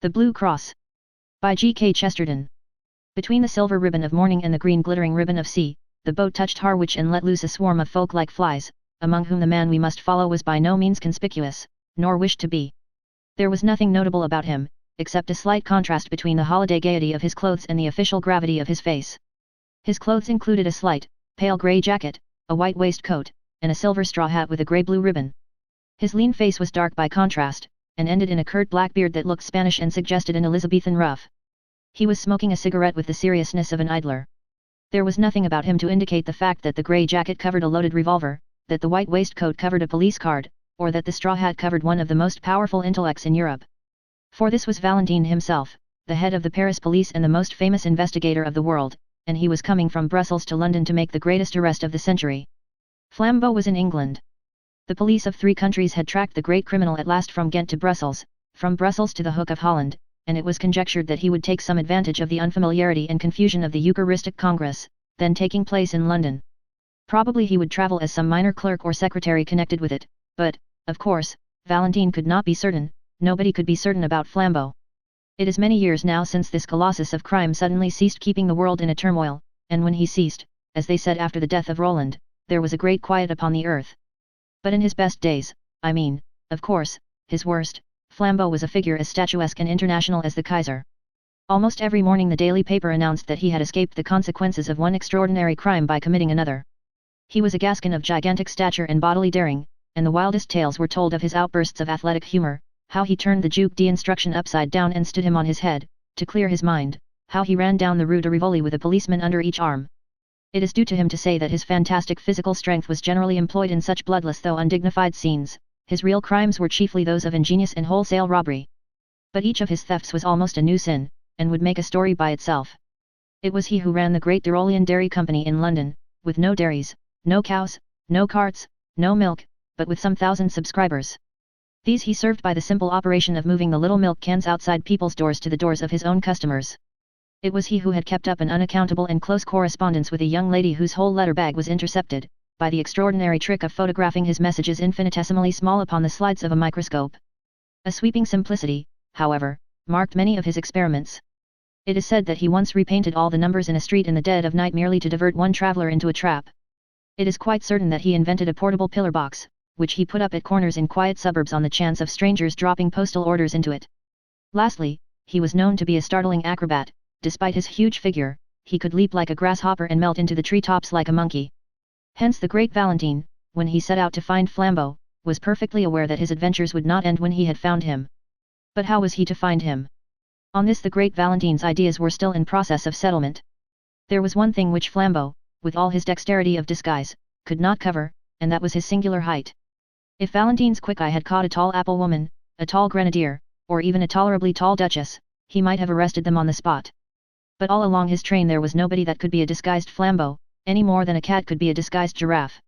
The Blue Cross. By G.K. Chesterton. Between the silver ribbon of morning and the green glittering ribbon of sea, the boat touched Harwich and let loose a swarm of folk like flies, among whom the man we must follow was by no means conspicuous, nor wished to be. There was nothing notable about him, except a slight contrast between the holiday gaiety of his clothes and the official gravity of his face. His clothes included a slight, pale grey jacket, a white waistcoat, and a silver straw hat with a grey-blue ribbon. His lean face was dark by contrast, and ended in a curt black beard that looked Spanish and suggested an Elizabethan ruff. He was smoking a cigarette with the seriousness of an idler. There was nothing about him to indicate the fact that the grey jacket covered a loaded revolver, that the white waistcoat covered a police card, or that the straw hat covered one of the most powerful intellects in Europe. For this was Valentine himself, the head of the Paris police and the most famous investigator of the world, and he was coming from Brussels to London to make the greatest arrest of the century. Flambeau was in England. The police of 3 countries had tracked the great criminal at last from Ghent to Brussels, from Brussels to the Hook of Holland, and it was conjectured that he would take some advantage of the unfamiliarity and confusion of the Eucharistic Congress, then taking place in London. Probably he would travel as some minor clerk or secretary connected with it, but, of course, Valentine could not be certain, nobody could be certain about Flambeau. It is many years now since this colossus of crime suddenly ceased keeping the world in a turmoil, and when he ceased, as they said after the death of Roland, there was a great quiet upon the earth. But in his best days, I mean, of course, his worst, Flambeau was a figure as statuesque and international as the Kaiser. Almost every morning the daily paper announced that he had escaped the consequences of one extraordinary crime by committing another. He was a Gascon of gigantic stature and bodily daring, and the wildest tales were told of his outbursts of athletic humor, how he turned the Duc d'Instruction upside down and stood him on his head, to clear his mind, how he ran down the Rue de Rivoli with a policeman under each arm. It is due to him to say that his fantastic physical strength was generally employed in such bloodless though undignified scenes. His real crimes were chiefly those of ingenious and wholesale robbery. But each of his thefts was almost a new sin, and would make a story by itself. It was he who ran the great Tyrolean Dairy Company in London, with no dairies, no cows, no carts, no milk, but with some 1,000 subscribers. These he served by the simple operation of moving the little milk cans outside people's doors to the doors of his own customers. It was he who had kept up an unaccountable and close correspondence with a young lady whose whole letter bag was intercepted, by the extraordinary trick of photographing his messages infinitesimally small upon the slides of a microscope. A sweeping simplicity, however, marked many of his experiments. It is said that he once repainted all the numbers in a street in the dead of night merely to divert one traveler into a trap. It is quite certain that he invented a portable pillar box, which he put up at corners in quiet suburbs on the chance of strangers dropping postal orders into it. Lastly, he was known to be a startling acrobat. Despite his huge figure, he could leap like a grasshopper and melt into the treetops like a monkey. Hence the great Valentine, when he set out to find Flambeau, was perfectly aware that his adventures would not end when he had found him. But how was he to find him? On this the great Valentine's ideas were still in process of settlement. There was one thing which Flambeau, with all his dexterity of disguise, could not cover, and that was his singular height. If Valentine's quick eye had caught a tall apple woman, a tall grenadier, or even a tolerably tall duchess, he might have arrested them on the spot. But all along his train there was nobody that could be a disguised Flambeau, any more than a cat could be a disguised giraffe.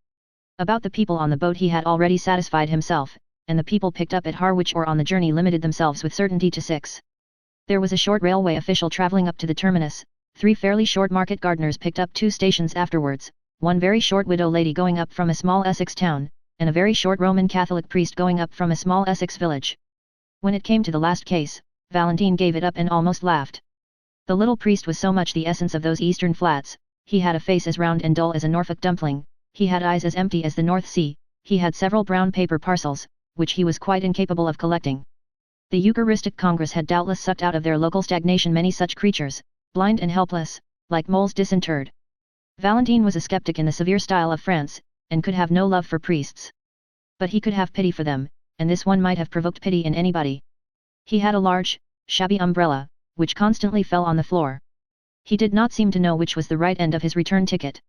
About the people on the boat he had already satisfied himself, and the people picked up at Harwich or on the journey limited themselves with certainty to 6. There was a short railway official travelling up to the terminus, 3 fairly short market gardeners picked up 2 stations afterwards, 1 very short widow lady going up from a small Essex town, and a very short Roman Catholic priest going up from a small Essex village. When it came to the last case, Valentine gave it up and almost laughed. The little priest was so much the essence of those eastern flats. He had a face as round and dull as a Norfolk dumpling, he had eyes as empty as the North Sea, he had several brown paper parcels, which he was quite incapable of collecting. The Eucharistic Congress had doubtless sucked out of their local stagnation many such creatures, blind and helpless, like moles disinterred. Valentine was a skeptic in the severe style of France, and could have no love for priests. But he could have pity for them, and this one might have provoked pity in anybody. He had a large, shabby umbrella, which constantly fell on the floor. He did not seem to know which was the right end of his return ticket.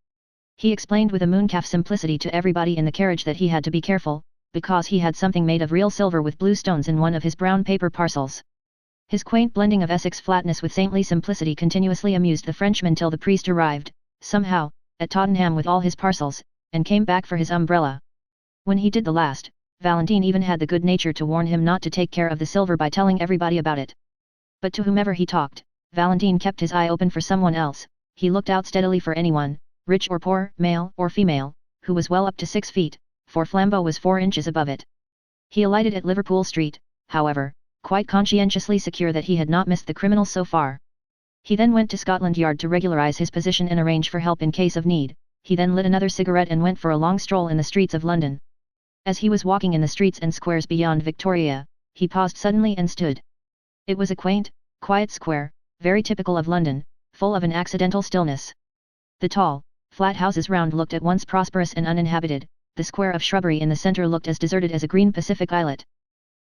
He explained with a mooncalf simplicity to everybody in the carriage that he had to be careful, because he had something made of real silver with blue stones in one of his brown paper parcels. His quaint blending of Essex flatness with saintly simplicity continuously amused the Frenchman till the priest arrived, somehow, at Tottenham with all his parcels, and came back for his umbrella. When he did the last, Valentine even had the good nature to warn him not to take care of the silver by telling everybody about it. But to whomever he talked, Valentine kept his eye open for someone else. He looked out steadily for anyone, rich or poor, male or female, who was well up to 6 feet, for Flambeau was 4 inches above it. He alighted at Liverpool Street, however, quite conscientiously secure that he had not missed the criminals so far. He then went to Scotland Yard to regularize his position and arrange for help in case of need. He then lit another cigarette and went for a long stroll in the streets of London. As he was walking in the streets and squares beyond Victoria, he paused suddenly and stood. It was a quaint, quiet square, very typical of London, full of an accidental stillness. The tall, flat houses round looked at once prosperous and uninhabited. The square of shrubbery in the centre looked as deserted as a green Pacific islet.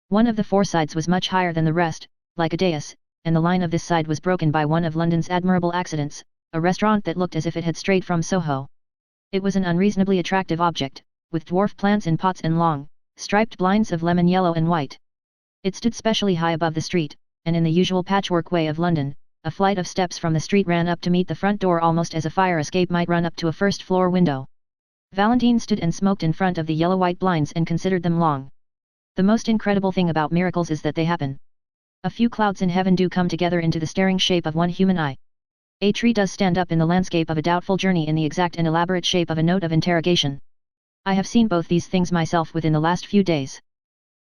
One of the four sides was much higher than the rest, like a dais, and the line of this side was broken by one of London's admirable accidents, a restaurant that looked as if it had strayed from Soho. It was an unreasonably attractive object, with dwarf plants in pots and long, striped blinds of lemon yellow and white. It stood specially high above the street, and in the usual patchwork way of London, a flight of steps from the street ran up to meet the front door almost as a fire escape might run up to a first-floor window. Valentine stood and smoked in front of the yellow-white blinds and considered them long. The most incredible thing about miracles is that they happen. A few clouds in heaven do come together into the staring shape of one human eye. A tree does stand up in the landscape of a doubtful journey in the exact and elaborate shape of a note of interrogation. I have seen both these things myself within the last few days.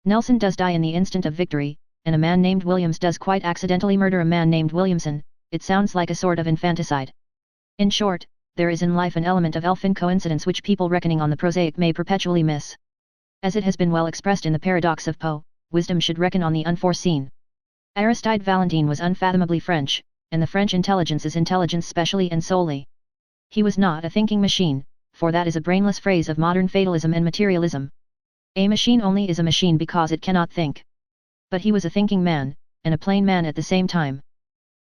Nelson does die in the instant of victory, and a man named Williams does quite accidentally murder a man named Williamson. It sounds like a sort of infanticide. In short, there is in life an element of elfin coincidence which people reckoning on the prosaic may perpetually miss. As it has been well expressed in the paradox of Poe, wisdom should reckon on the unforeseen. Aristide Valentine was unfathomably French, and the French intelligence is intelligence specially and solely. He was not a thinking machine, for that is a brainless phrase of modern fatalism and materialism. A machine only is a machine because it cannot think. But he was a thinking man, and a plain man at the same time.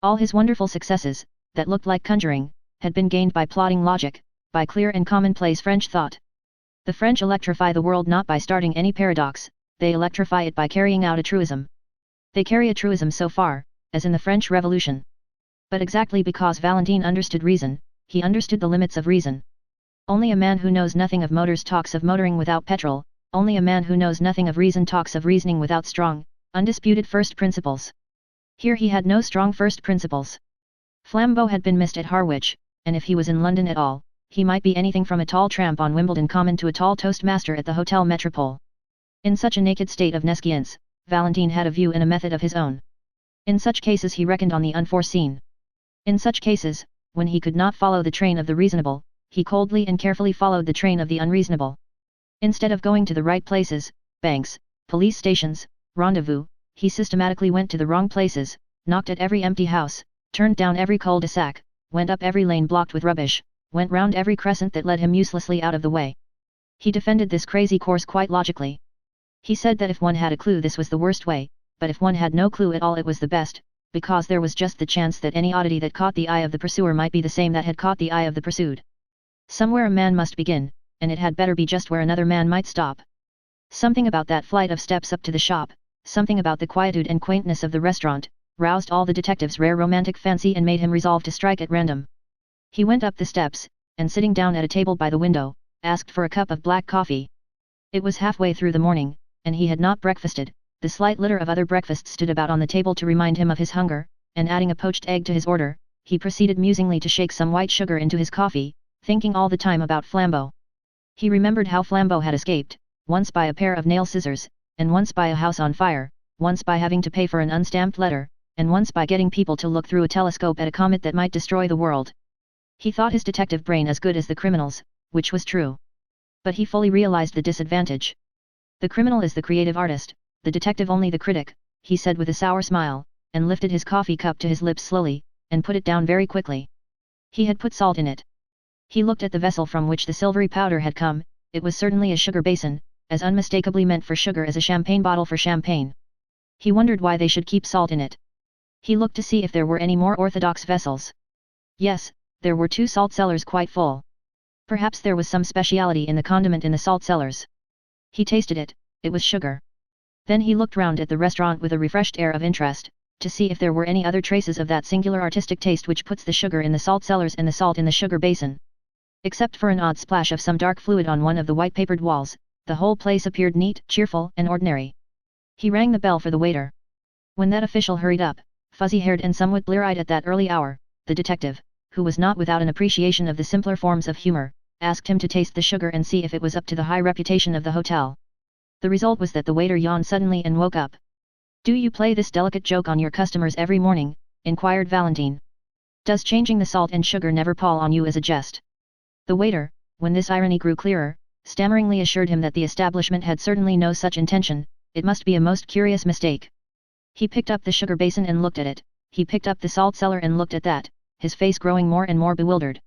All his wonderful successes, that looked like conjuring, had been gained by plodding logic, by clear and commonplace French thought. The French electrify the world not by starting any paradox, they electrify it by carrying out a truism. They carry a truism so far, as in the French Revolution. But exactly because Valentine understood reason, he understood the limits of reason. Only a man who knows nothing of motors talks of motoring without petrol, only a man who knows nothing of reason talks of reasoning without strong, undisputed first principles. Here he had no strong first principles. Flambeau had been missed at Harwich, and if he was in London at all, he might be anything from a tall tramp on Wimbledon Common to a tall toastmaster at the Hotel Metropole. In such a naked state of nescience, Valentine had a view and a method of his own. In such cases he reckoned on the unforeseen. In such cases, when he could not follow the train of the reasonable, he coldly and carefully followed the train of the unreasonable. Instead of going to the right places, banks, police stations, rendezvous, he systematically went to the wrong places, knocked at every empty house, turned down every cul-de-sac, went up every lane blocked with rubbish, went round every crescent that led him uselessly out of the way. He defended this crazy course quite logically. He said that if one had a clue this was the worst way, but if one had no clue at all it was the best, because there was just the chance that any oddity that caught the eye of the pursuer might be the same that had caught the eye of the pursued. Somewhere a man must begin, and it had better be just where another man might stop. Something about that flight of steps up to the shop, something about the quietude and quaintness of the restaurant, roused all the detective's rare romantic fancy and made him resolve to strike at random. He went up the steps, and sitting down at a table by the window, asked for a cup of black coffee. It was halfway through the morning, and he had not breakfasted. The slight litter of other breakfasts stood about on the table to remind him of his hunger, and adding a poached egg to his order, he proceeded musingly to shake some white sugar into his coffee, thinking all the time about Flambeau. He remembered how Flambeau had escaped, once by a pair of nail scissors, and once by a house on fire, once by having to pay for an unstamped letter, and once by getting people to look through a telescope at a comet that might destroy the world. He thought his detective brain as good as the criminal's, which was true. But he fully realized the disadvantage. The criminal is the creative artist, the detective only the critic, he said with a sour smile, and lifted his coffee cup to his lips slowly, and put it down very quickly. He had put salt in it. He looked at the vessel from which the silvery powder had come. It was certainly a sugar basin, as unmistakably meant for sugar as a champagne bottle for champagne. He wondered why they should keep salt in it. He looked to see if there were any more orthodox vessels. Yes, there were 2 salt cellars quite full. Perhaps there was some speciality in the condiment in the salt cellars. He tasted it, it was sugar. Then he looked round at the restaurant with a refreshed air of interest, to see if there were any other traces of that singular artistic taste which puts the sugar in the salt cellars and the salt in the sugar basin. Except for an odd splash of some dark fluid on one of the white-papered walls, the whole place appeared neat, cheerful, and ordinary. He rang the bell for the waiter. When that official hurried up, fuzzy-haired and somewhat blear-eyed at that early hour, the detective, who was not without an appreciation of the simpler forms of humor, asked him to taste the sugar and see if it was up to the high reputation of the hotel. The result was that the waiter yawned suddenly and woke up. Do you play this delicate joke on your customers every morning? Inquired Valentine. Does changing the salt and sugar never pall on you as a jest? The waiter, when this irony grew clearer, stammeringly assured him that the establishment had certainly no such intention. It must be a most curious mistake. He picked up the sugar basin and looked at it, he picked up the salt cellar and looked at that, his face growing more and more bewildered.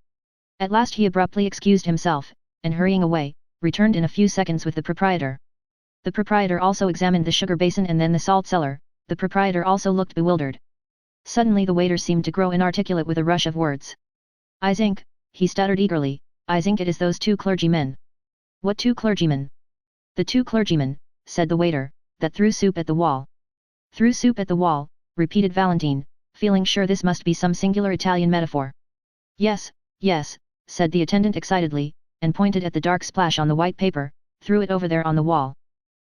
At last he abruptly excused himself, and hurrying away, returned in a few seconds with the proprietor. The proprietor also examined the sugar basin and then the salt cellar. The proprietor also looked bewildered. Suddenly the waiter seemed to grow inarticulate with a rush of words. I think, he stuttered eagerly, I think it is those two clergymen. What two clergymen? The two clergymen, said the waiter, that threw soup at the wall. Threw soup at the wall, repeated Valentine, feeling sure this must be some singular Italian metaphor. Yes, yes, said the attendant excitedly, and pointed at the dark splash on the white paper, threw it over there on the wall.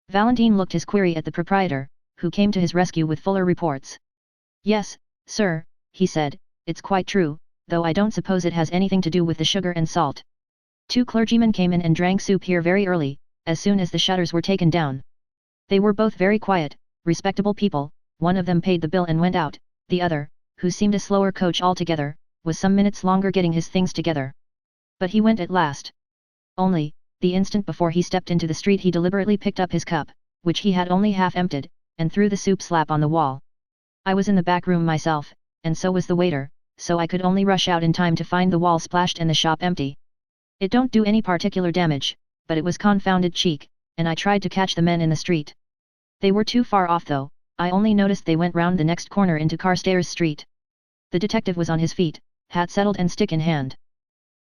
Valentine looked his query at the proprietor, who came to his rescue with fuller reports. Yes, sir, he said, it's quite true, though I don't suppose it has anything to do with the sugar and salt. Two clergymen came in and drank soup here very early, as soon as the shutters were taken down. They were both very quiet, respectable people, one of them paid the bill and went out, the other, who seemed a slower coach altogether, was some minutes longer getting his things together. But he went at last. Only, the instant before he stepped into the street he deliberately picked up his cup, which he had only half emptied, and threw the soup slap on the wall. I was in the back room myself, and so was the waiter, so I could only rush out in time to find the wall splashed and the shop empty. It don't do any particular damage, but it was confounded cheek, and I tried to catch the men in the street. They were too far off though, I only noticed they went round the next corner into Carstairs Street. The detective was on his feet, hat settled and stick in hand.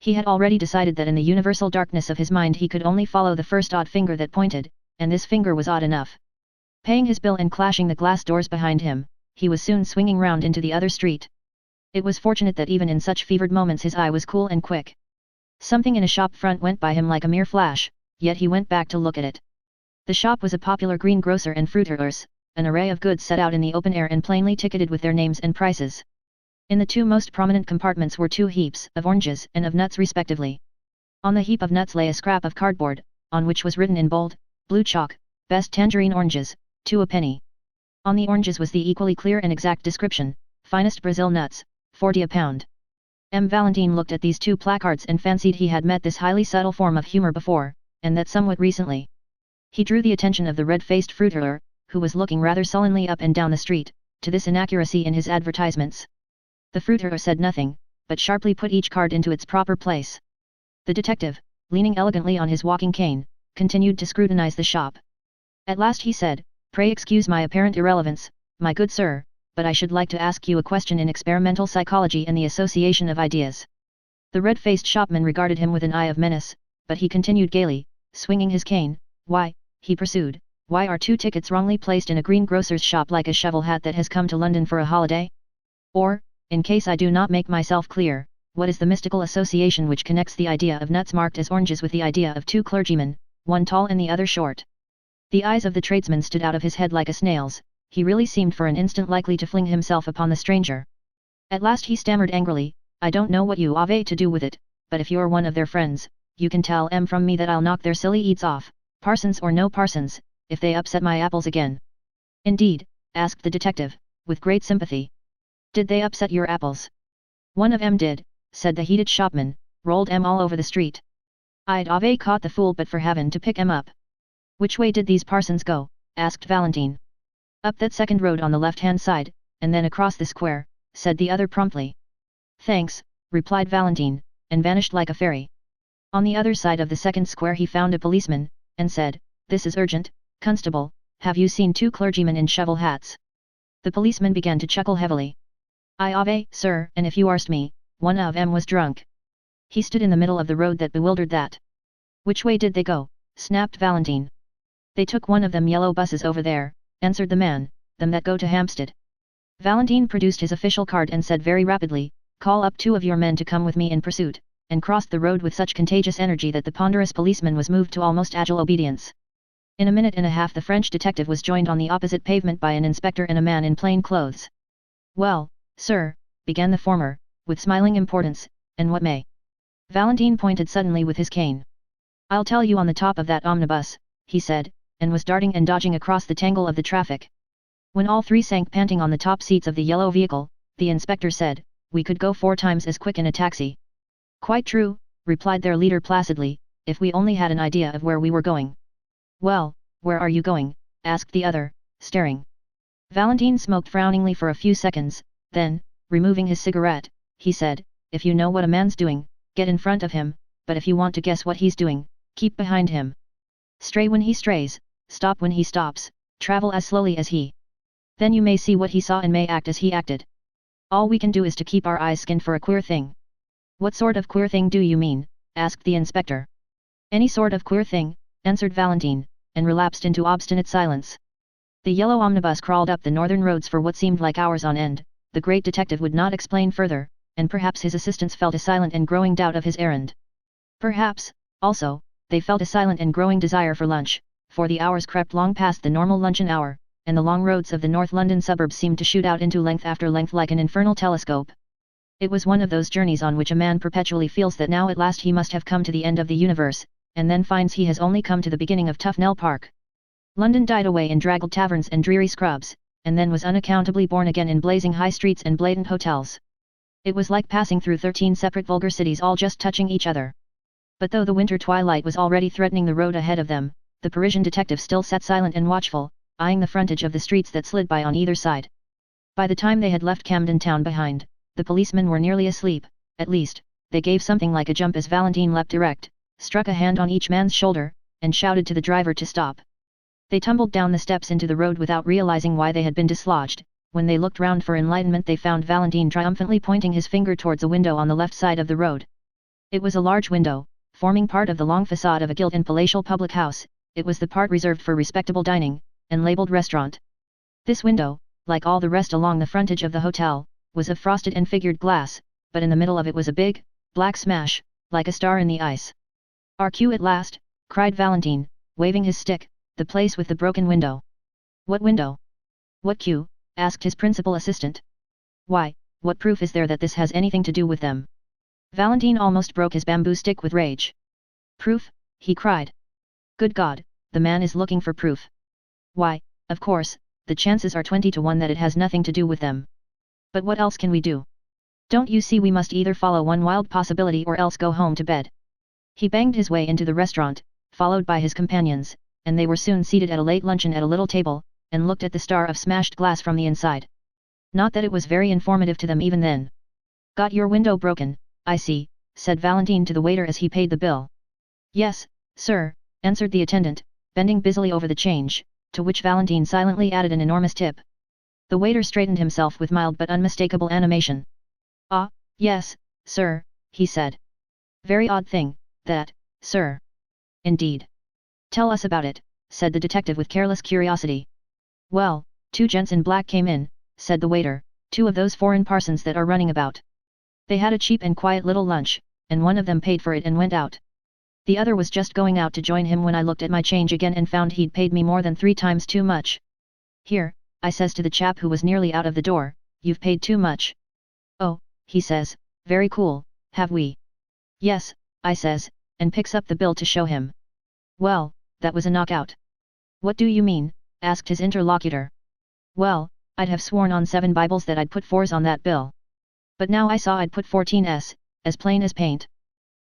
He had already decided that in the universal darkness of his mind he could only follow the first odd finger that pointed, and this finger was odd enough. Paying his bill and clashing the glass doors behind him, he was soon swinging round into the other street. It was fortunate that even in such fevered moments his eye was cool and quick. Something in a shop front went by him like a mere flash, yet he went back to look at it. The shop was a popular greengrocer and fruiterer's, an array of goods set out in the open air and plainly ticketed with their names and prices. In the two most prominent compartments were two heaps of oranges and of nuts respectively. On the heap of nuts lay a scrap of cardboard, on which was written in bold, blue chalk, best tangerine oranges, 2 a penny. On the oranges was the equally clear and exact description, finest Brazil nuts, 40 a pound. Valentine looked at these two placards and fancied he had met this highly subtle form of humor before, and that somewhat recently. He drew the attention of the red-faced fruiterer, who was looking rather sullenly up and down the street, to this inaccuracy in his advertisements. The fruiterer said nothing, but sharply put each card into its proper place. The detective, leaning elegantly on his walking cane, continued to scrutinize the shop. At last he said, "Pray excuse my apparent irrelevance, my good sir, but I should like to ask you a question in experimental psychology and the association of ideas." The red-faced shopman regarded him with an eye of menace, but he continued gaily, swinging his cane. "Why," he pursued, "why are 2 tickets wrongly placed in a greengrocer's shop like a shovel hat that has come to London for a holiday? Or, in case I do not make myself clear, what is the mystical association which connects the idea of nuts marked as oranges with the idea of 2 clergymen, one tall and the other short?" The eyes of the tradesman stood out of his head like a snail's. He really seemed for an instant likely to fling himself upon the stranger. At last he stammered angrily, "I don't know what you have to do with it, but if you're one of their friends, you can tell from me that I'll knock their silly eats off, parsons or no parsons, if they upset my apples again." "Indeed?" asked the detective, with great sympathy. "Did they upset your apples?" "One of 'em did," said the heated shopman, "rolled 'em all over the street. I'd have caught the fool but for having to pick 'em up." "Which way did these parsons go?" asked Valentine. "Up that second road on the left-hand side, and then across the square," said the other promptly. "Thanks," replied Valentine, and vanished like a fairy. On the other side of the second square he found a policeman, and said, "This is urgent, constable, have you seen 2 clergymen in shovel hats?" The policeman began to chuckle heavily. "I have, sir, and if you arst me, one of 'em was drunk." He stood in the middle of the road that bewildered that. "Which way did they go?" snapped Valentine. "They took one of them yellow buses over there," answered the man, "them that go to Hampstead." Valentine produced his official card and said very rapidly, "Call up 2 of your men to come with me in pursuit," and crossed the road with such contagious energy that the ponderous policeman was moved to almost agile obedience. In a minute and a half the French detective was joined on the opposite pavement by an inspector and a man in plain clothes. "Well, sir," began the former, with smiling importance, "and what may?" Valentine pointed suddenly with his cane. "I'll tell you on the top of that omnibus," he said, and was darting and dodging across the tangle of the traffic. When all three sank panting on the top seats of the yellow vehicle, the inspector said, "We could go 4 times as quick in a taxi." "Quite true," replied their leader placidly, "if we only had an idea of where we were going." "Well, where are you going?" asked the other, staring. Valentine smoked frowningly for a few seconds, then, removing his cigarette, he said, "If you know what a man's doing, get in front of him, but if you want to guess what he's doing, keep behind him. Stray when he strays, stop when he stops, travel as slowly as he. Then you may see what he saw and may act as he acted. All we can do is to keep our eyes skinned for a queer thing." "What sort of queer thing do you mean?" asked the inspector. "Any sort of queer thing," answered Valentine, and relapsed into obstinate silence. The yellow omnibus crawled up the northern roads for what seemed like hours on end. The great detective would not explain further, and perhaps his assistants felt a silent and growing doubt of his errand. Perhaps, also, they felt a silent and growing desire for lunch, for the hours crept long past the normal luncheon hour, and the long roads of the North London suburbs seemed to shoot out into length after length like an infernal telescope. It was one of those journeys on which a man perpetually feels that now at last he must have come to the end of the universe, and then finds he has only come to the beginning of Tufnell Park. London died away in draggled taverns and dreary scrubs, and then was unaccountably born again in blazing high streets and blatant hotels. It was like passing through 13 separate vulgar cities all just touching each other. But though the winter twilight was already threatening the road ahead of them, the Parisian detective still sat silent and watchful, eyeing the frontage of the streets that slid by on either side. By the time they had left Camden Town behind, the policemen were nearly asleep. At least, they gave something like a jump as Valentine leapt erect, struck a hand on each man's shoulder, and shouted to the driver to stop. They tumbled down the steps into the road without realizing why they had been dislodged. When they looked round for enlightenment they found Valentine triumphantly pointing his finger towards a window on the left side of the road. It was a large window, forming part of the long facade of a gilt and palatial public house. It was the part reserved for respectable dining, and labelled restaurant. This window, like all the rest along the frontage of the hotel, was of frosted and figured glass, but in the middle of it was a big, black smash, like a star in the ice. "Our cue at last," cried Valentine, waving his stick, "the place with the broken window." "What window? What cue?" asked his principal assistant. "Why, what proof is there that this has anything to do with them?" Valentine almost broke his bamboo stick with rage. "Proof?" he cried. "Good God, the man is looking for proof. Why, of course, the chances are 20 to 1 that it has nothing to do with them. But what else can we do? Don't you see we must either follow one wild possibility or else go home to bed?" He banged his way into the restaurant, followed by his companions, and they were soon seated at a late luncheon at a little table, and looked at the star of smashed glass from the inside. Not that it was very informative to them even then. "Got your window broken, I see," said Valentine to the waiter as he paid the bill. "Yes, sir," answered the attendant, bending busily over the change, to which Valentine silently added an enormous tip. The waiter straightened himself with mild but unmistakable animation. "Ah, yes, sir," he said. "Very odd thing, that, sir." "Indeed. Tell us about it," said the detective with careless curiosity. "Well, 2 gents in black came in," said the waiter, "2 of those foreign parsons that are running about. They had a cheap and quiet little lunch, and one of them paid for it and went out. The other was just going out to join him when I looked at my change again and found he'd paid me more than 3 times too much. 'Here,' I says to the chap who was nearly out of the door, 'you've paid too much.' 'Oh,' he says, 'very cool, have we?' 'Yes,' I says, and picks up the bill to show him. Well, that was a knockout." "What do you mean?" asked his interlocutor. "Well, I'd have sworn on 7 Bibles that I'd put 4s on that bill. But now I saw I'd put 14s, as plain as paint."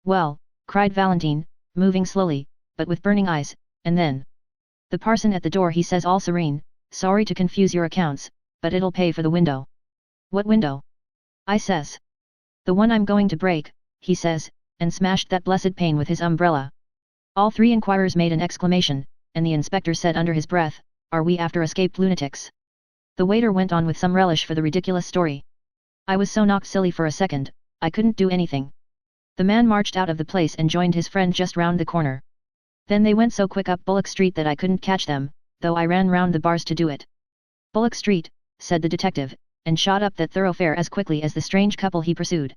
"Well," cried Valentine, moving slowly, but with burning eyes, and then, "The parson at the door, he says all serene, 'Sorry to confuse your accounts, but it'll pay for the window.' 'What window?' I says. 'The one I'm going to break,' he says, and smashed that blessed pane with his umbrella." All 3 inquirers made an exclamation, and the inspector said under his breath, "Are we after escaped lunatics?" The waiter went on with some relish for the ridiculous story. "I was so knocked silly for a second, I couldn't do anything. The man marched out of the place and joined his friend just round the corner. Then they went so quick up Bullock Street that I couldn't catch them, though I ran round the bars to do it." "Bullock Street," said the detective, and shot up that thoroughfare as quickly as the strange couple he pursued.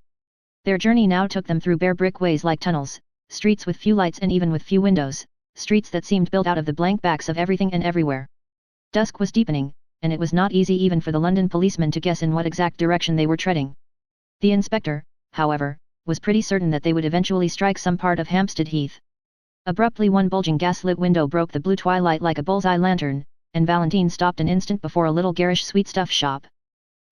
Their journey now took them through bare brick ways like tunnels, streets with few lights and even with few windows, streets that seemed built out of the blank backs of everything and everywhere. Dusk was deepening, and it was not easy even for the London policemen to guess in what exact direction they were treading. The inspector, however, was pretty certain that they would eventually strike some part of Hampstead Heath. Abruptly one bulging gas-lit window broke the blue twilight like a bull's-eye lantern, and Valentine stopped an instant before a little garish sweetstuff shop.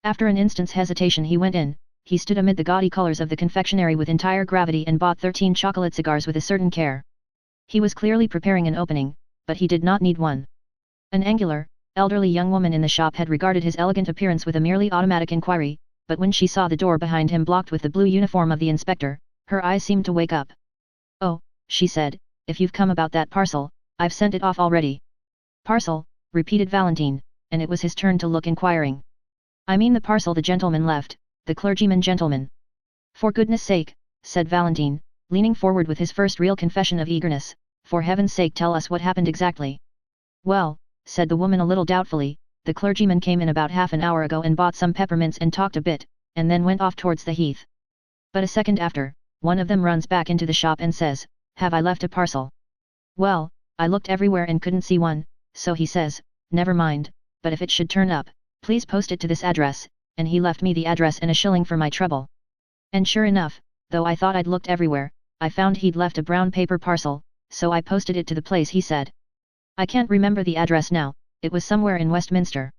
After an instant's hesitation he went in. He stood amid the gaudy colors of the confectionery with entire gravity and bought 13 chocolate cigars with a certain care. He was clearly preparing an opening, but he did not need one. An angular, elderly young woman in the shop had regarded his elegant appearance with a merely automatic inquiry, but when she saw the door behind him blocked with the blue uniform of the inspector, her eyes seemed to wake up. "Oh," she said, "if you've come about that parcel, I've sent it off already." "Parcel," repeated Valentine, and it was his turn to look inquiring. "I mean the parcel the gentleman left, the clergyman gentleman." "For goodness sake," said Valentine, leaning forward with his first real confession of eagerness, "for heaven's sake tell us what happened exactly." "Well," said the woman a little doubtfully, "the clergyman came in about half an hour ago and bought some peppermints and talked a bit, and then went off towards the heath. But a second after, one of them runs back into the shop and says, 'Have I left a parcel?' Well, I looked everywhere and couldn't see one, so he says, 'Never mind, but if it should turn up, please post it to this address,' and he left me the address and a shilling for my trouble. And sure enough, though I thought I'd looked everywhere, I found he'd left a brown paper parcel, so I posted it to the place he said. I can't remember the address now, it was somewhere in Westminster.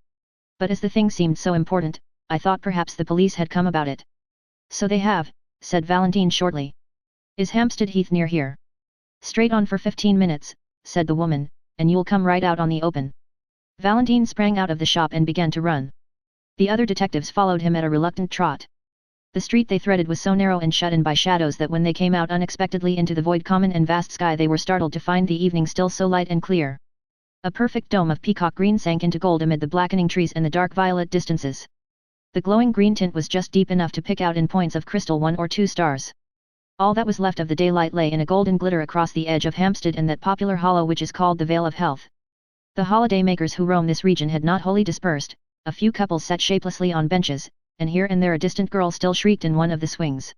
But as the thing seemed so important, I thought perhaps the police had come about it." "So they have," said Valentine shortly. "Is Hampstead Heath near here?" "Straight on for 15 minutes, said the woman, "and you'll come right out on the open." Valentine sprang out of the shop and began to run. The other detectives followed him at a reluctant trot. The street they threaded was so narrow and shut in by shadows that when they came out unexpectedly into the void common and vast sky they were startled to find the evening still so light and clear. A perfect dome of peacock green sank into gold amid the blackening trees and the dark violet distances. The glowing green tint was just deep enough to pick out in points of crystal 1 or 2 stars. All that was left of the daylight lay in a golden glitter across the edge of Hampstead and that popular hollow which is called the Vale of Health. The holiday makers who roam this region had not wholly dispersed. A few couples sat shapelessly on benches, and here and there a distant girl still shrieked in one of the swings.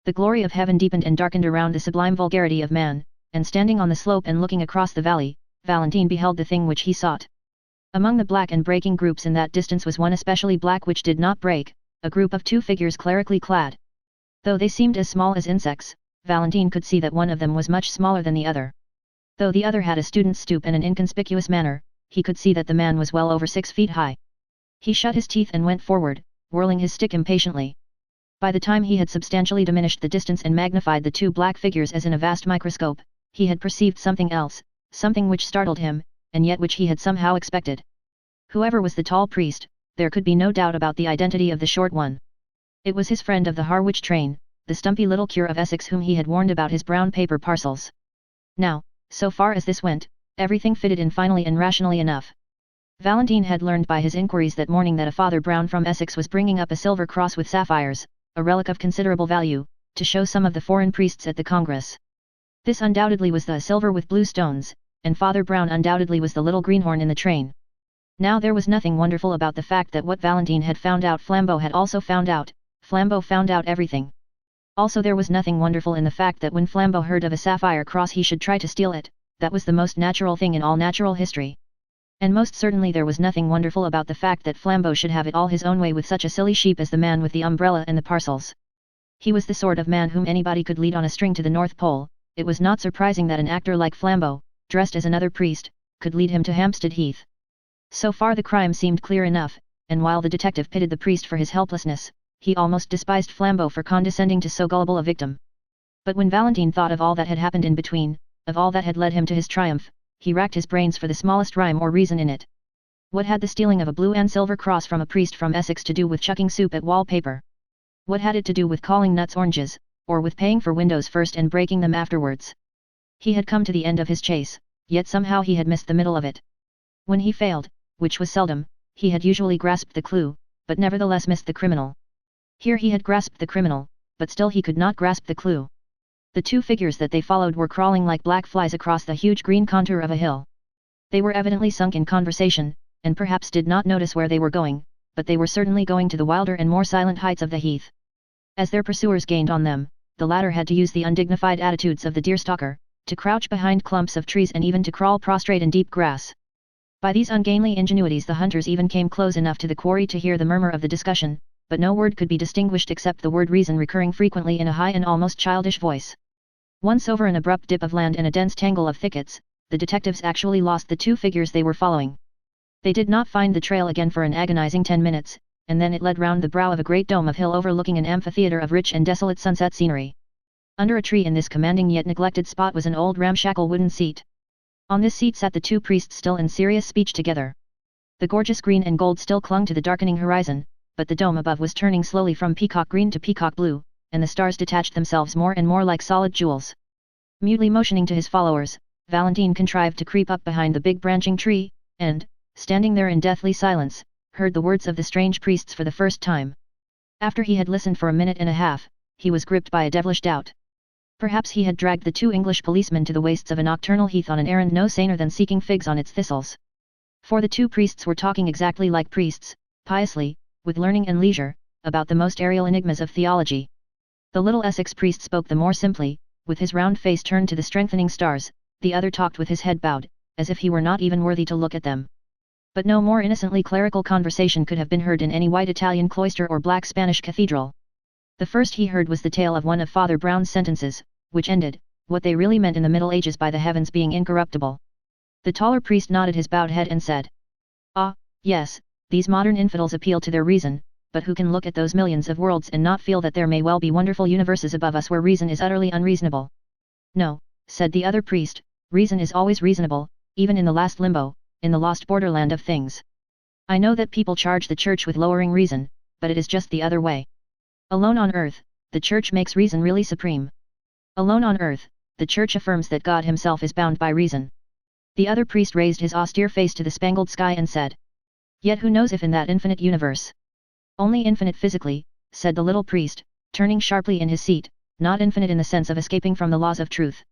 The glory of heaven deepened and darkened around the sublime vulgarity of man, and standing on the slope and looking across the valley, Valentine beheld the thing which he sought. Among the black and breaking groups in that distance was one especially black which did not break, a group of 2 figures clerically clad. Though they seemed as small as insects, Valentine could see that one of them was much smaller than the other. Though the other had a student's stoop and an inconspicuous manner, he could see that the man was well over 6 feet high. He shut his teeth and went forward, whirling his stick impatiently. By the time he had substantially diminished the distance and magnified the 2 black figures as in a vast microscope, he had perceived something else, something which startled him, and yet which he had somehow expected. Whoever was the tall priest, there could be no doubt about the identity of the short one. It was his friend of the Harwich train, the stumpy little cure of Essex whom he had warned about his brown paper parcels. Now, so far as this went, everything fitted in finally and rationally enough. Valentine had learned by his inquiries that morning that a Father Brown from Essex was bringing up a silver cross with sapphires, a relic of considerable value, to show some of the foreign priests at the Congress. This undoubtedly was the silver with blue stones, and Father Brown undoubtedly was the little greenhorn in the train. Now there was nothing wonderful about the fact that what Valentine had found out Flambeau had also found out. Flambeau found out everything. Also there was nothing wonderful in the fact that when Flambeau heard of a sapphire cross he should try to steal it. That was the most natural thing in all natural history. And most certainly there was nothing wonderful about the fact that Flambeau should have it all his own way with such a silly sheep as the man with the umbrella and the parcels. He was the sort of man whom anybody could lead on a string to the North Pole. It was not surprising that an actor like Flambeau, dressed as another priest, could lead him to Hampstead Heath. So far the crime seemed clear enough, and while the detective pitied the priest for his helplessness, he almost despised Flambeau for condescending to so gullible a victim. But when Valentine thought of all that had happened in between, of all that had led him to his triumph, he racked his brains for the smallest rhyme or reason in it. What had the stealing of a blue and silver cross from a priest from Essex to do with chucking soup at wallpaper? What had it to do with calling nuts oranges, or with paying for windows first and breaking them afterwards? He had come to the end of his chase, yet somehow he had missed the middle of it. When he failed, which was seldom, he had usually grasped the clue, but nevertheless missed the criminal. Here he had grasped the criminal, but still he could not grasp the clue. The 2 figures that they followed were crawling like black flies across the huge green contour of a hill. They were evidently sunk in conversation, and perhaps did not notice where they were going, but they were certainly going to the wilder and more silent heights of the heath. As their pursuers gained on them, the latter had to use the undignified attitudes of the deerstalker, to crouch behind clumps of trees and even to crawl prostrate in deep grass. By these ungainly ingenuities the hunters even came close enough to the quarry to hear the murmur of the discussion, but no word could be distinguished except the word reason recurring frequently in a high and almost childish voice. Once over an abrupt dip of land and a dense tangle of thickets, the detectives actually lost the 2 figures they were following. They did not find the trail again for an agonizing 10 minutes, and then it led round the brow of a great dome of hill overlooking an amphitheatre of rich and desolate sunset scenery. Under a tree in this commanding yet neglected spot was an old ramshackle wooden seat. On this seat sat the two priests still in serious speech together. The gorgeous green and gold still clung to the darkening horizon, but the dome above was turning slowly from peacock green to peacock blue, and the stars detached themselves more and more like solid jewels. Mutely motioning to his followers, Valentine contrived to creep up behind the big branching tree, and, standing there in deathly silence, heard the words of the strange priests for the first time. After he had listened for a minute and a half, he was gripped by a devilish doubt. Perhaps he had dragged the two English policemen to the wastes of a nocturnal heath on an errand no saner than seeking figs on its thistles. For the two priests were talking exactly like priests, piously, with learning and leisure, about the most aerial enigmas of theology. The little Essex priest spoke the more simply, with his round face turned to the strengthening stars, the other talked with his head bowed, as if he were not even worthy to look at them. But no more innocently clerical conversation could have been heard in any white Italian cloister or black Spanish cathedral. The first he heard was the tale of one of Father Brown's sentences, which ended, what they really meant in the Middle Ages by the heavens being incorruptible. The taller priest nodded his bowed head and said, "Ah, yes, these modern infidels appeal to their reason, but who can look at those millions of worlds and not feel that there may well be wonderful universes above us where reason is utterly unreasonable?" "No," said the other priest, "reason is always reasonable, even in the last limbo, in the lost borderland of things. I know that people charge the church with lowering reason, but it is just the other way. Alone on earth, the church makes reason really supreme. Alone on earth, the church affirms that God himself is bound by reason." The other priest raised his austere face to the spangled sky and said, "Yet who knows if in that infinite universe—" "Only infinite physically," said the little priest, turning sharply in his seat, "not infinite in the sense of escaping from the laws of truth."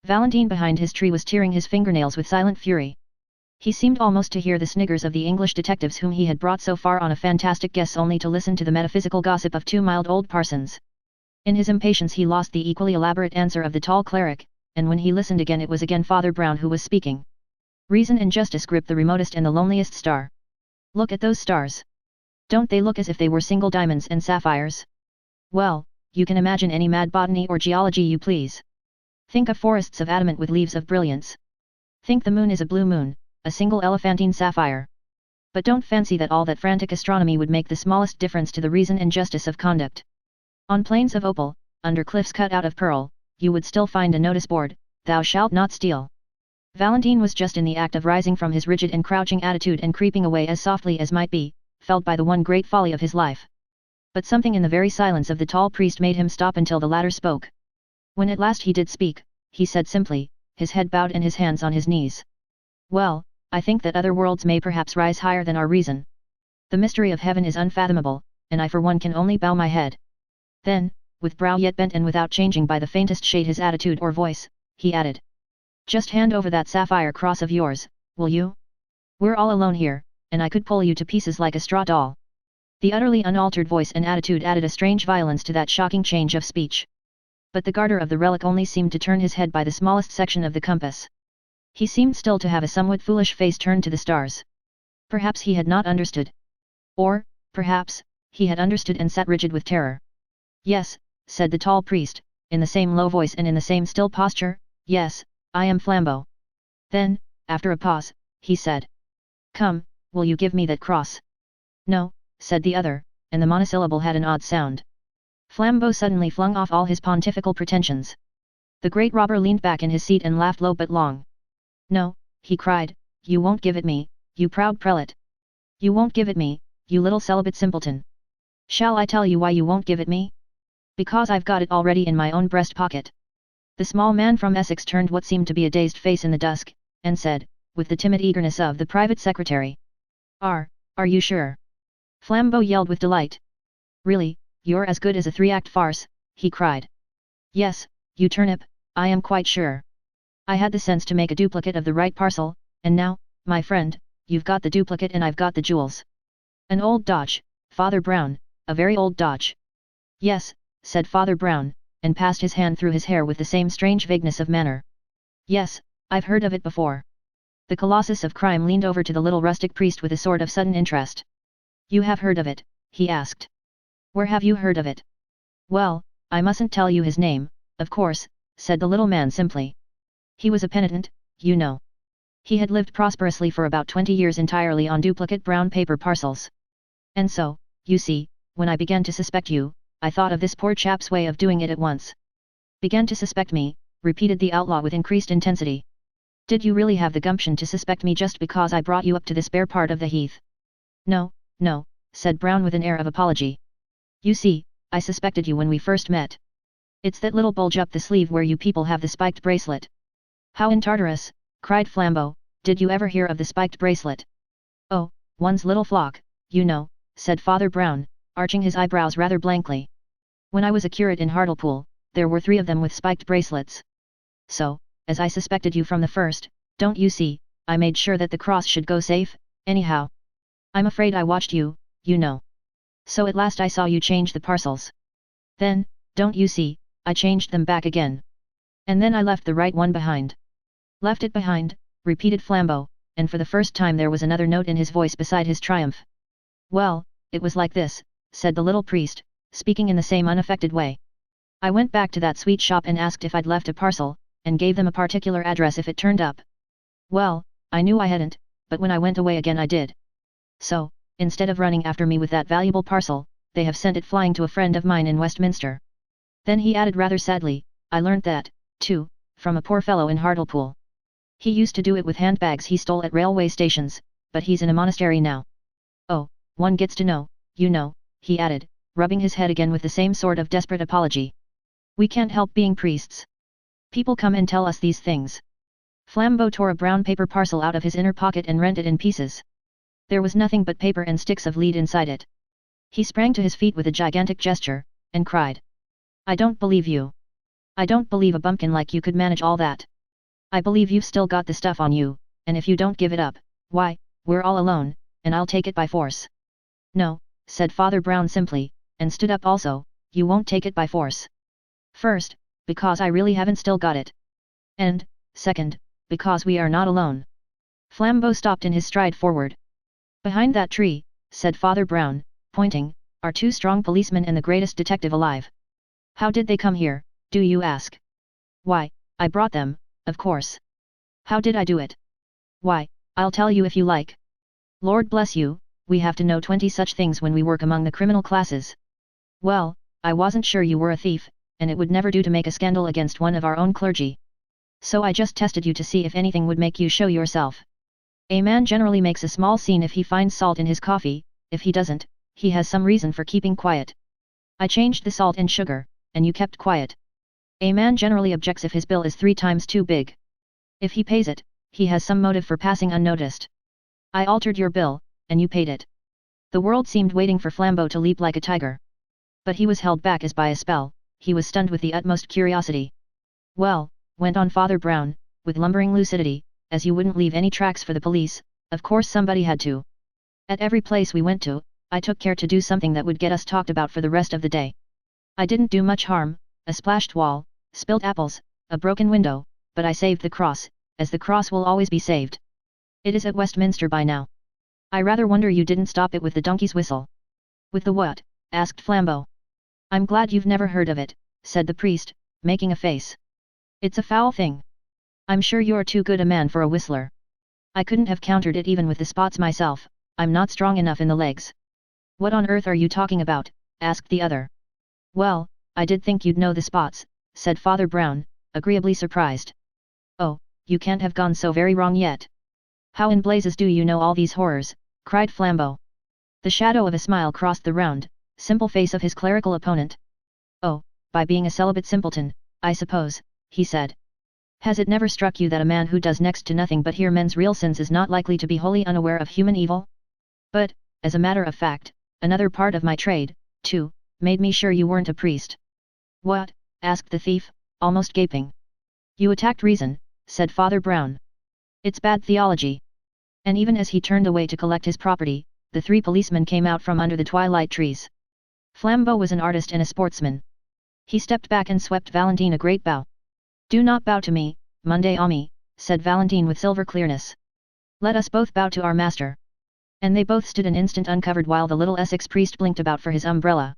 Valentine behind his tree was tearing his fingernails with silent fury. He seemed almost to hear the sniggers of the English detectives whom he had brought so far on a fantastic guess only to listen to the metaphysical gossip of two mild old parsons. In his impatience he lost the equally elaborate answer of the tall cleric, and when he listened again it was again Father Brown who was speaking. "Reason and justice grip the remotest and the loneliest star. Look at those stars. Don't they look as if they were single diamonds and sapphires? Well, you can imagine any mad botany or geology you please. Think of forests of adamant with leaves of brilliance. Think the moon is a blue moon, a single elephantine sapphire. But don't fancy that all that frantic astronomy would make the smallest difference to the reason and justice of conduct. On plains of opal, under cliffs cut out of pearl, you would still find a notice board, 'Thou shalt not steal.'" Valentine was just in the act of rising from his rigid and crouching attitude and creeping away as softly as might be, felled by the one great folly of his life. But something in the very silence of the tall priest made him stop until the latter spoke. When at last he did speak, he said simply, his head bowed and his hands on his knees, "Well, I think that other worlds may perhaps rise higher than our reason. The mystery of heaven is unfathomable, and I for one can only bow my head." Then, with brow yet bent and without changing by the faintest shade his attitude or voice, he added, "Just hand over that sapphire cross of yours, will you? We're all alone here, and I could pull you to pieces like a straw doll." The utterly unaltered voice and attitude added a strange violence to that shocking change of speech. But the garter of the relic only seemed to turn his head by the smallest section of the compass. He seemed still to have a somewhat foolish face turned to the stars. Perhaps he had not understood. Or, perhaps, he had understood and sat rigid with terror. "Yes," said the tall priest, in the same low voice and in the same still posture, "yes, I am Flambeau." Then, after a pause, he said, "Come, will you give me that cross?" "No," said the other, and the monosyllable had an odd sound. Flambeau suddenly flung off all his pontifical pretensions. The great robber leaned back in his seat and laughed low but long. "No," he cried, "you won't give it me, you proud prelate. You won't give it me, you little celibate simpleton. Shall I tell you why you won't give it me? Because I've got it already in my own breast pocket." The small man from Essex turned what seemed to be a dazed face in the dusk, and said, with the timid eagerness of the private secretary, Are you sure?" Flambeau yelled with delight. "Really, you're as good as a three-act farce," he cried. "Yes, you turnip, I am quite sure. I had the sense to make a duplicate of the right parcel, and now, my friend, you've got the duplicate and I've got the jewels. An old dodge, Father Brown, a very old dodge." "Yes," said Father Brown, and passed his hand through his hair with the same strange vagueness of manner. "Yes, I've heard of it before." The colossus of crime leaned over to the little rustic priest with a sort of sudden interest. "You have heard of it?" he asked. "Where have you heard of it?" "Well, I mustn't tell you his name, of course," said the little man simply. "He was a penitent, you know." He had lived prosperously for about 20 years entirely on duplicate brown paper parcels. And so, you see, when I began to suspect you, I thought of this poor chap's way of doing it at once. Began to suspect me, repeated the outlaw with increased intensity. Did you really have the gumption to suspect me just because I brought you up to this bare part of the heath? No, no, said Brown with an air of apology. You see, I suspected you when we first met. It's that little bulge up the sleeve where you people have the spiked bracelet. How in Tartarus, cried Flambeau, did you ever hear of the spiked bracelet? Oh, one's little flock, you know, said Father Brown, arching his eyebrows rather blankly. When I was a curate in Hartlepool, there were 3 of them with spiked bracelets. So, as I suspected you from the first, don't you see, I made sure that the cross should go safe, anyhow. I'm afraid I watched you, you know. So at last I saw you change the parcels. Then, don't you see, I changed them back again. And then I left the right one behind. Left it behind, repeated Flambeau, and for the first time there was another note in his voice beside his triumph. Well, it was like this, said the little priest, speaking in the same unaffected way. I went back to that sweet shop and asked if I'd left a parcel, and gave them a particular address if it turned up. Well, I knew I hadn't, but when I went away again I did. So, instead of running after me with that valuable parcel, they have sent it flying to a friend of mine in Westminster. Then he added rather sadly, I learnt that, too, from a poor fellow in Hartlepool. He used to do it with handbags he stole at railway stations, but he's in a monastery now. Oh, one gets to know, you know, he added, rubbing his head again with the same sort of desperate apology. We can't help being priests. People come and tell us these things. Flambeau tore a brown paper parcel out of his inner pocket and rent it in pieces. There was nothing but paper and sticks of lead inside it. He sprang to his feet with a gigantic gesture, and cried. I don't believe you. I don't believe a bumpkin like you could manage all that. I believe you've still got the stuff on you, and if you don't give it up, why, we're all alone, and I'll take it by force. No, said Father Brown simply, and stood up also, you won't take it by force. First, because I really haven't still got it. And, second, because we are not alone. Flambeau stopped in his stride forward. Behind that tree, said Father Brown, pointing, are 2 strong policemen and the greatest detective alive. How did they come here, do you ask? Why, I brought them, of course. How did I do it? Why, I'll tell you if you like. Lord bless you, we have to know 20 such things when we work among the criminal classes. Well, I wasn't sure you were a thief, and it would never do to make a scandal against one of our own clergy. So I just tested you to see if anything would make you show yourself. A man generally makes a small scene if he finds salt in his coffee, if he doesn't, he has some reason for keeping quiet. I changed the salt and sugar, and you kept quiet. A man generally objects if his bill is 3 times too big. If he pays it, he has some motive for passing unnoticed. I altered your bill, and you paid it. The world seemed waiting for Flambeau to leap like a tiger. But he was held back as by a spell, he was stunned with the utmost curiosity. Well, went on Father Brown, with lumbering lucidity, as you wouldn't leave any tracks for the police, of course somebody had to. At every place we went to, I took care to do something that would get us talked about for the rest of the day. I didn't do much harm, a splashed wall, spilled apples, a broken window, but I saved the cross, as the cross will always be saved. It is at Westminster by now. I rather wonder you didn't stop it with the donkey's whistle. With the what? Asked Flambeau. I'm glad you've never heard of it, said the priest, making a face. It's a foul thing. I'm sure you're too good a man for a whistler. I couldn't have countered it even with the spots myself, I'm not strong enough in the legs. What on earth are you talking about? Asked the other. Well, I did think you'd know the spots, said Father Brown, agreeably surprised. Oh, you can't have gone so very wrong yet. How in blazes do you know all these horrors? Cried Flambeau. The shadow of a smile crossed the round, simple face of his clerical opponent. Oh, by being a celibate simpleton, I suppose, he said. Has it never struck you that a man who does next to nothing but hear men's real sins is not likely to be wholly unaware of human evil? But, as a matter of fact, another part of my trade, too, made me sure you weren't a priest. What? Asked the thief, almost gaping. You attacked reason, said Father Brown. It's bad theology. And even as he turned away to collect his property, the 3 policemen came out from under the twilight trees. Flambeau was an artist and a sportsman. He stepped back and swept Valentine a great bow. Do not bow to me, Monday Ami, said Valentine with silver clearness. Let us both bow to our master. And they both stood an instant uncovered while the little Essex priest blinked about for his umbrella.